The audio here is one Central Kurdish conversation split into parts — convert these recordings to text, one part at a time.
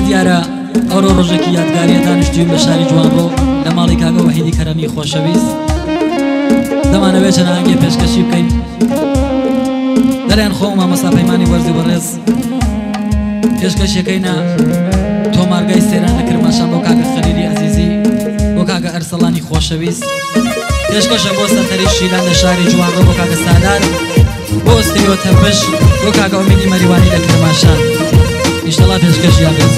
دیارە ئەوڕۆ ڕۆژێکی یادگاریە دانیشتووین بە شاری جوانڕۆ لە ماڵی کاگە وەحیدی کەرەمی خۆشەویست. دەمانەوێت چەند ئاهەنگێ پێشکەشی بکەین دەریان خۆ مامۆستا پەیمانی وەرزی بەڕێز پێشکەشیەکەینە تۆمارگای سێران لە کرماشان بۆ کاگە خەلیلی عەزیزی بۆ کاگە ئەرسەڵانی خۆشەویست. پێشکەشە بۆ سەرتەری شیلان لە شاری جوانڕۆ بۆ کاگە سادات بۆ ئۆستریۆ تەپش بۆ کاگە ئومیدی مەریوانی لە کرماشان. ئینشەڵا پێشکەشی یابێت.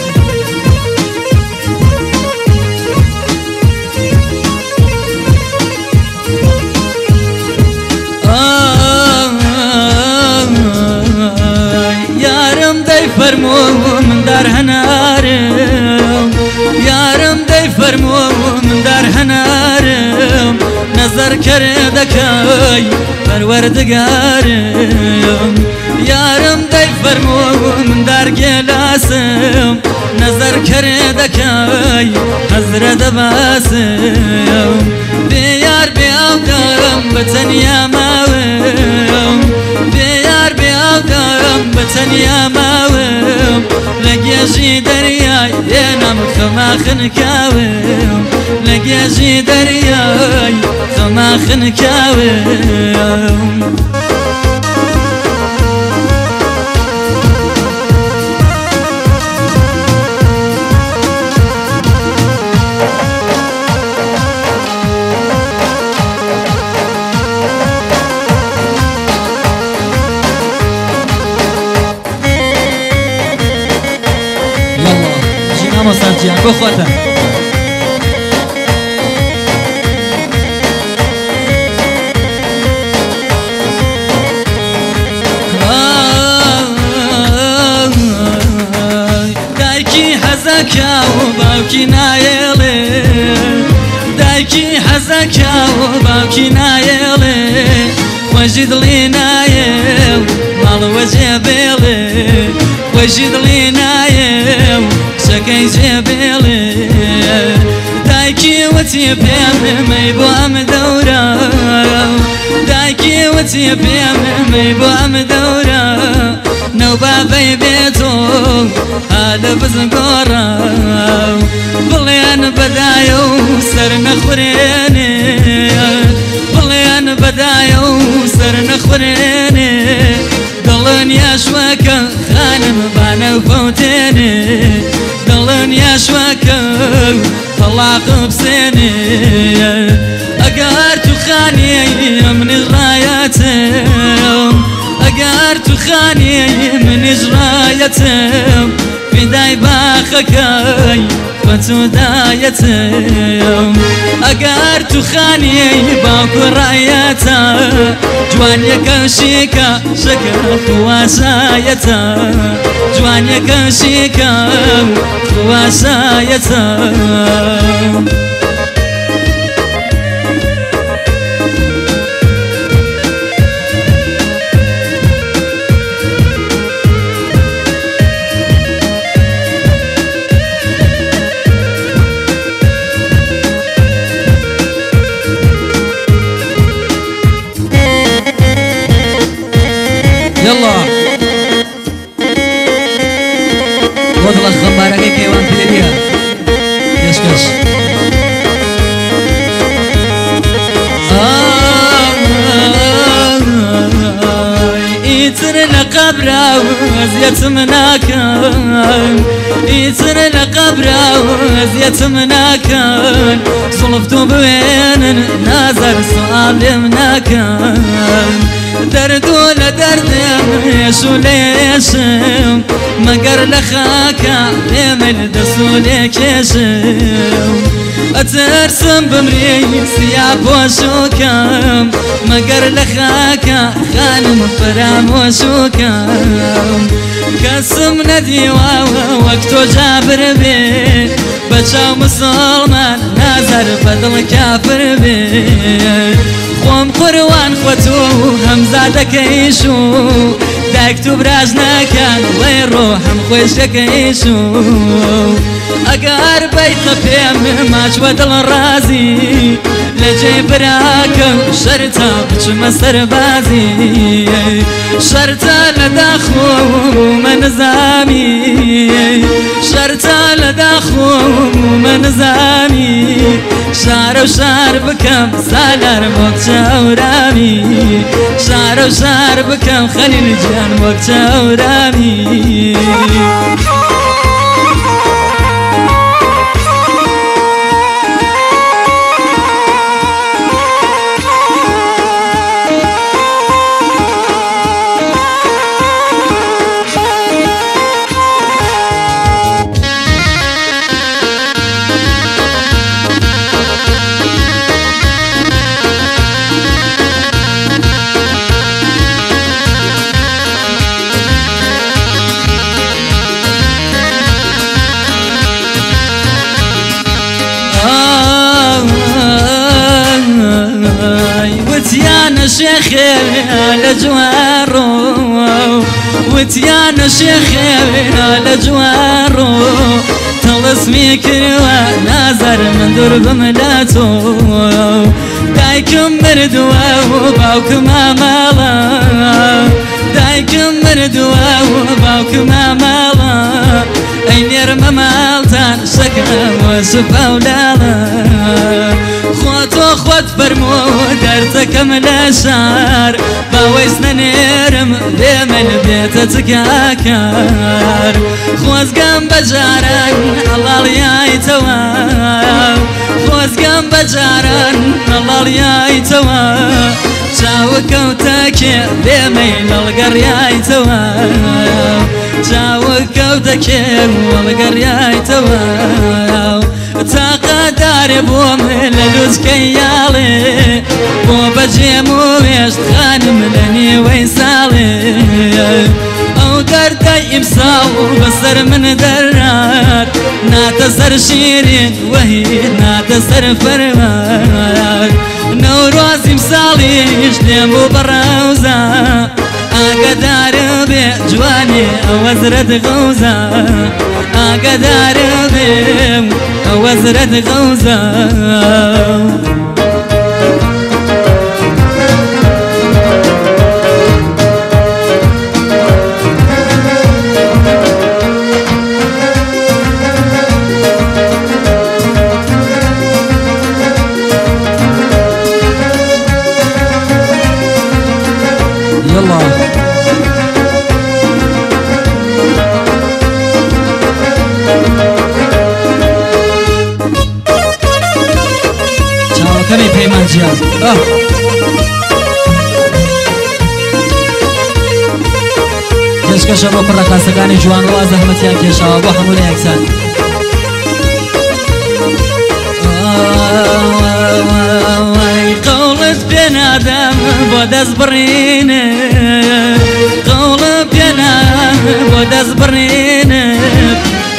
یارم دەی فەرموو من دار هەنارم یارم دەی فەرموو من دار هەنارم نەزەر کەرێ دەکەی پەروەردگارم یارم دەی فەرموو من دار گێلاسم نەزەر کەرێ دەکەی حەزرە دەباسم بێ یار بێ ئاودارم بە تەنیا ماوم بێ یار بێ ئاودارم بە تەنیا ماوم لە گێژی دەریای هێنام خەما خنکاوم لە گێژی دەریای خەما خنکاوم. مۆسانجیان بۆ خۆتە. دایکی حەزەکە و باوکی نایێڵێ دایکی حەزەکە و باوکی نایێڵێ خۆشی دڵی نایێ ماڵەوە جێبێڵێ خۆشی دڵی نایێ شەکەی جێبێڵێ دایکی وەتی پێم مەی بۆ ئەم دەورە دایکی وەتی پێم مەی بۆ ئەم دەورە نەو بابەی بێتۆ هادە بزگۆڕە بڵێن بەدایە و سەر نەخورێنێ بڵێن بەدایە و سەر نەخورێنێ دڵن یاشوەکە خانم بانە و فەوتێنێ دڵن یاشوەکە تەڵاق بسێنێ ئەگەر تو خانیەی منیش ڕایەتم ئەگەر تو خانیەی منیش ڕایەتم فیدای باخەکەی بە تودایەتم ئەگەر تو خانیەی باوکو ڕایەتە جوانیەکە شیکە شەکە خواسایەتە جوانیەکە شیکە خواسایەتە. يلا وضع الخبارة كيوان بلديها يسكس يتر لقبرة وزيت مناكن يتر لقبرة وزيت مناكن صلفتو بوين نازر سؤال مناكن دردو لدردم يشو ليشم مقر لخاكا يمن دسو ليكيشم أترسم بمري سياب وشوكم مقر لخاكا خانم فرام وشوكم كسم نديوا وقتو جابر بي بچاو مسلمان نازر بدل كافر بي خۆم قوروان خۆتو هەمزادەکەیشو دایک تو براژ نەکەن وەی ڕۆحم خۆشەکەیشو ئەگەر بەیتە پێم ماچوە دڵ ڕازی لەجێ براکە شەرتە بچمە سەربازی شەرتە لە داخۆمە نزامی شەرتە لە داخۆمە نزامی شارە و شار بکەم سالار وەک چاورامی شارە و شار بکەم خەلیل گیان وەک چاورامی وتيانا شيخي على جوارو وتيانا شيخي على جوارو تلصمي كروا نازر من درب ملاتو دايكم مردوا وباوكم امالا دايكم مردوا وباوكم امالا اين يرمى مالتان شكرا وشفا ولالا خوتو خوت فرمو دردكم لشار باويسنا نيرم بيمن بيتتك اكار خوزقم بجارن الله لياي تواب خوزقم بجارن الله لياي تواب جاوكوتك بيمن القرياي تواب جاوكوتك والقرياي تواب تاقدار بوم للوز كيالي بو بجيمو ويشت خانم لني ويسالي او دردي امساو بسر من درات ناتسر شيرين وهي ناتسر فرمات نوروز امسالي يشلمو براوزا اقدار بجواني وزرد غوزا اقدار وزرد غوزة يلا كمي بيمان جياز كشكش ابو كرة كاسقاني جوان روا زحمتيان كيشا ابو حمول يكسان قولت بين آدم بودز برينه قولت بين آدم بودز برينه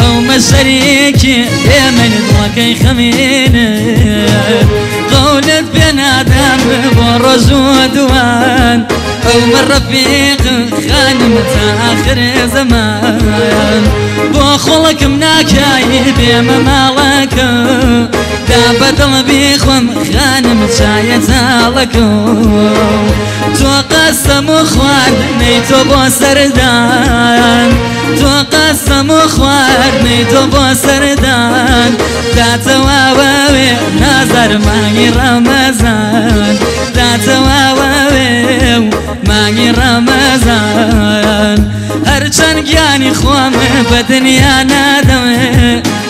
او مشاريكي يمن ضوكي خمينه قولت بين آدم برز ودوان او من رفيق خانم آخر زمان بو خلق مناكاي بيما مالك دا بدل بيخوم خانم شايت لكو تو قسم خوار نيتو بو سردان تو قسم خوار نيتو بو سردان دا تواوي نظر ماني رمضان دا تواوي ماني رمضان هرچن گیانی خوام بدنیا نادم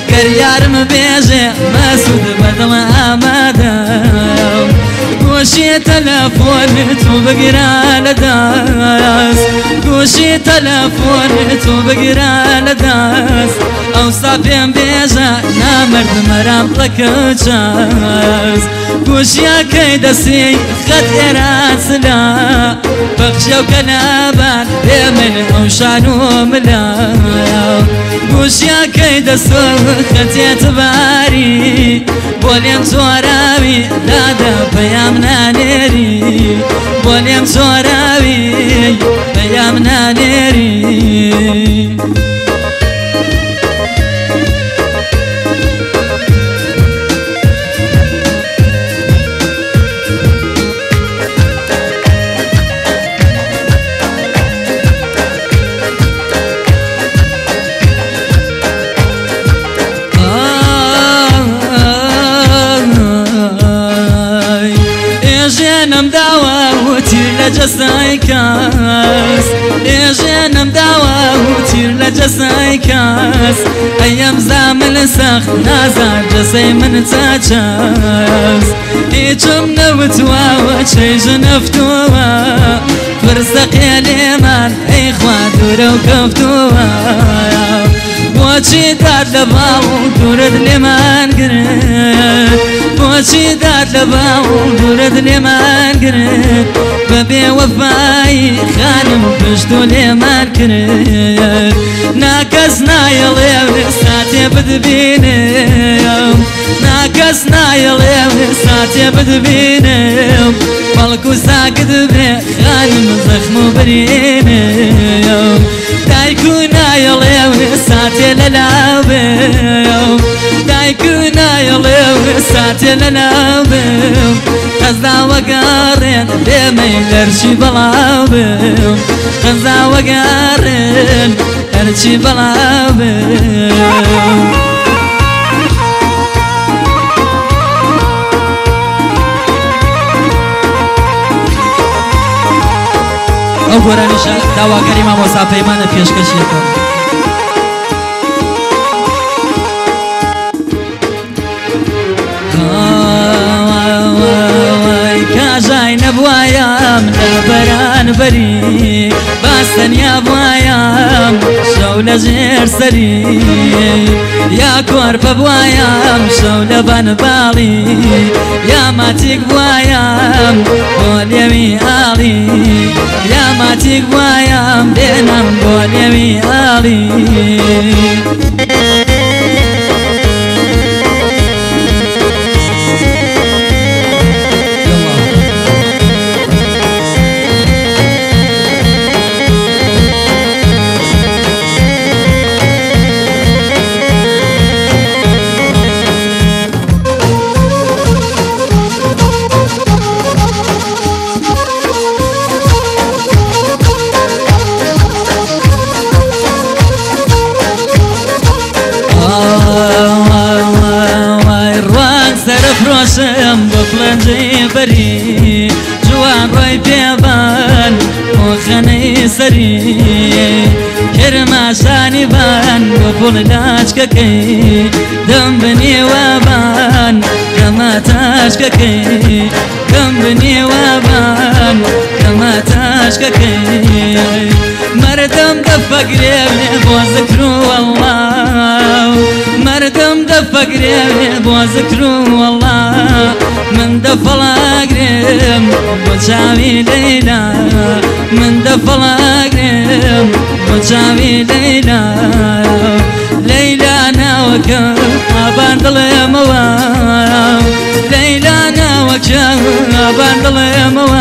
کریارم بیجه مسود بدل آمدم گوشی تلفون تو بگیران دست گوشی تلفون تو بگیران دست او صافیم بیجه نامرد مرام لکچاز گوشیا که دستی خط اراسلا بخشو كنابان بمن او شانو ملا گوشیا که دستو خطیت باری بولیم زوراوی دادا پیام نانیری بولیم زوراوی پیام نانیری جەسای کەس ئێژێنم داوە و تیر لە جەسای کەس ئەیەم زامل سەخت نازار جەسەی من چاچەس هیچم نەوتواوە چێژە نەفتووە فرسەقێ لێمان ئەی خوا دوورە و کەفتووە بۆچی داد لە باڵ و دوورت لێمان گرت بۆچی داد لە باڵ و دوورت لێمان گرت بە بێوەفایی خانم پشت و لێمان کرد ناکەس نایەڵێ ساتێ بتبینم ناکەس نایەڵێ ساتێ بتبینم بەڵکو ساکت بێ خانم زەخم و برینم دایکو نایەڵێ ساتێ لەلاو بێم دایکو نایەڵێ ساتێ لەلاو بێم قەزاوە گەڕێن لێمەی لەرچی بەڵاو بێم قەزاوە گەڕێن لەرچی بەڵاو بێم ئەو گۆرانیشە داواکەری مامۆستا پەیمانە پێشکەشیەکە کاژای نەبوایەم لە بەرانبەری باستەنیا بوایەم شەو لە ژێر سەری یا کۆرپە بوایەم شەو لە بەنباڵی یا ماتیک بوایەم بۆ لێوی ئاڵی یا ماتیک بوایەم دێنم بۆ لێوی ئاڵی فرۆشم بۆ پڵەنجەی بەری جوان ڕۆی پێبان بۆ خەنەی سەری کرماشانی بان بۆ پوڵ لاچکەکەی دەم بنێوەبان کەمە تاشکەکەی دەم بنێوەبان کەمە تاشکەکەی مردم دەفەگرێ بۆ زکر و وەڵڵاو مردم دەفەگرێ بۆ زکر و وەڵڵا من دەفەڵاگرێم بۆ چاوی لەیلا من دەفەڵاگرێم بۆ چاوی لەیلا لەیلا ناوەکە ئابان دڵێمەوە لەیلا ناوەکە ئابان دڵێمەوە